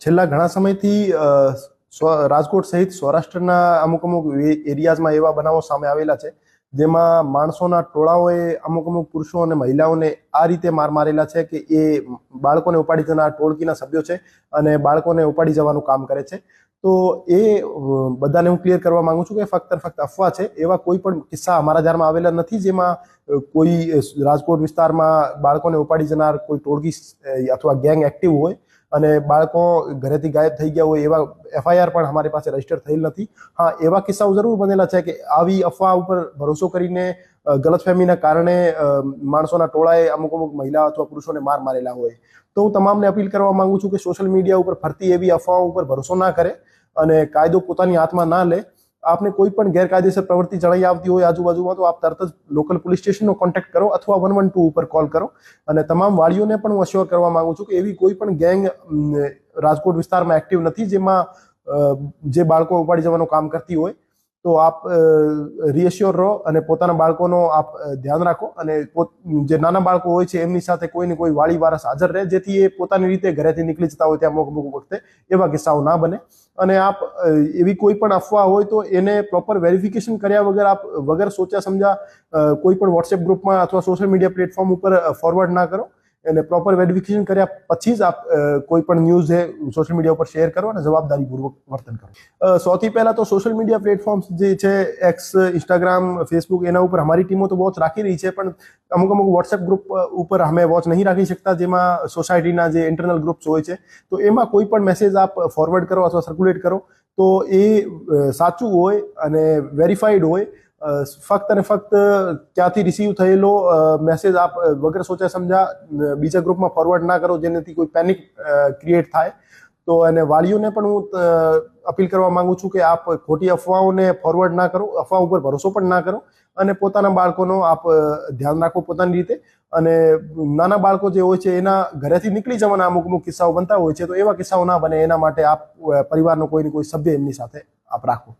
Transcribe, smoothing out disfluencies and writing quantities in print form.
છેલ્લા ઘણા સમયથી રાજકોટ સહિત સૌરાષ્ટ્રના અમુક એરિયાઝમાં એવા બનાવો સામે આવેલા છે જેમાં માણસોના ટોળાઓએ અમુક પુરુષો અને મહિલાઓને આ રીતે મારેલા છે કે એ બાળકોને ઉપાડી જનાર ટોળકીના સભ્યો છે અને બાળકોને ઉપાડી જવાનું કામ કરે છે. તો એ બધાને હું ક્લિયર કરવા માંગુ છું કે ફક્ત અફવા છે. એવા કોઈ પણ કિસ્સા અમારા ધ્યાનમાં આવેલા નથી જેમાં કોઈ રાજકોટ વિસ્તારમાં બાળકોને ઉપાડી જનાર કોઈ ટોળકી અથવા ગેંગ એક્ટિવ હોય અને બાળકો ઘરેથી ગાયબ થઈ ગયા હોય એવા એફઆઈઆર પણ અમારી પાસે રજીસ્ટર થયેલ નથી. હા, એવા કિસ્સાઓ જરૂર બનેલા છે કે આવી અફવા ઉપર ભરોસો કરીને ગલતફહેમીના કારણે માણસોના ટોળાએ અમુક મહિલા અથવા પુરુષોને મારેલા હોય. તો હું તમામને અપીલ કરવા માંગુ છું કે સોશિયલ મીડિયા ઉપર ફરતી એવી અફવાઓ ઉપર ભરોસો ના કરે અને કાયદો પોતાની હાથમાં ના લે. આપને કોઈ પણ ગેરકાયદેસર પ્રવૃત્તિ જણાઈ આવતી હોય આજુબાજુમાં તો આપ તરત જ લોકલ પોલીસ સ્ટેશનનો કોન્ટેક્ટ કરો અથવા 112 ઉપર કોલ કરો. અને તમામ વાળીઓને પણ હું અશ્યોર કરવા માંગુ છું કે એવી કોઈ પણ ગેંગ રાજકોટ વિસ્તારમાં એક્ટિવ નથી જેમાં જે બાળકો ઉપાડી જવાનું કામ કરતી હોય. તો આપ રીએશ્યોર રહો અને પોતાના બાળકોનો આપ ધ્યાન રાખો અને જે નાના બાળકો હોય છે એમની સાથે કોઈ ને કોઈ વાળી વારસ હાજર રહે જેથી એ પોતાની રીતે ઘરેથી નીકળી જતા હોય ત્યાં અમુક વખતે એવા કિસ્સાઓ ના બને. અને આપ એવી કોઈ પણ અફવા હોય તો એને પ્રોપર વેરિફિકેશન કર્યા વગર આપ વગર સોચ્યા સમજા કોઈ પણ વોટ્સએપ ગ્રુપમાં અથવા સોશિયલ મીડિયા પ્લેટફોર્મ ઉપર ફોરવર્ડ ના કરો. એને પ્રોપર વેરિફિકેશન કર્યા પછી જ આપ કોઈ પણ ન્યૂઝ સોશિયલ મીડિયા ઉપર શેર કરો અને જવાબદારીપૂર્વક વર્તન કરો. સૌથી પહેલા તો સોશિયલ મીડિયા પ્લેટફોર્મ્સ જે છે એક્સ, ઇન્સ્ટાગ્રામ, ફેસબુક એના ઉપર અમારી ટીમો તો વોચ રાખી રહી છે પણ અમુક વોટ્સએપ ગ્રુપ ઉપર અમે વોચ નહીં રાખી શકતા જેમાં સોસાયટીના જે ઇન્ટરનલ ગ્રુપ્સ હોય છે. તો એમાં કોઈ પણ મેસેજ આપ ફોરવર્ડ કરો અથવા સર્ક્યુલેટ કરો તો એ સાચું હોય અને વેરીફાઈડ હોય. ફક્ત અને ફક્ત ક્યાંથી રિસીવ થયેલો મેસેજ આપ વગર સોચ્યા સમજા બીજા ગ્રુપમાં ફોરવર્ડ ના કરો જેનાથી કોઈ પેનિક ક્રિએટ થાય. તો એને વાલીઓને પણ હું અપીલ કરવા માંગુ છું કે આપ ખોટી અફવાઓને ફોરવર્ડ ના કરો, અફવા ઉપર ભરોસો પણ ના કરો અને પોતાના બાળકોનો આપ ધ્યાન રાખો પોતાની રીતે. અને નાના બાળકો જે હોય છે એના ઘરેથી નીકળી જવાના અમુક કિસ્સાઓ બનતા હોય છે તો એવા કિસ્સાઓ ના બને એના માટે આપ પરિવારનો કોઈ ને કોઈ સભ્ય એમની સાથે આપ રાખો.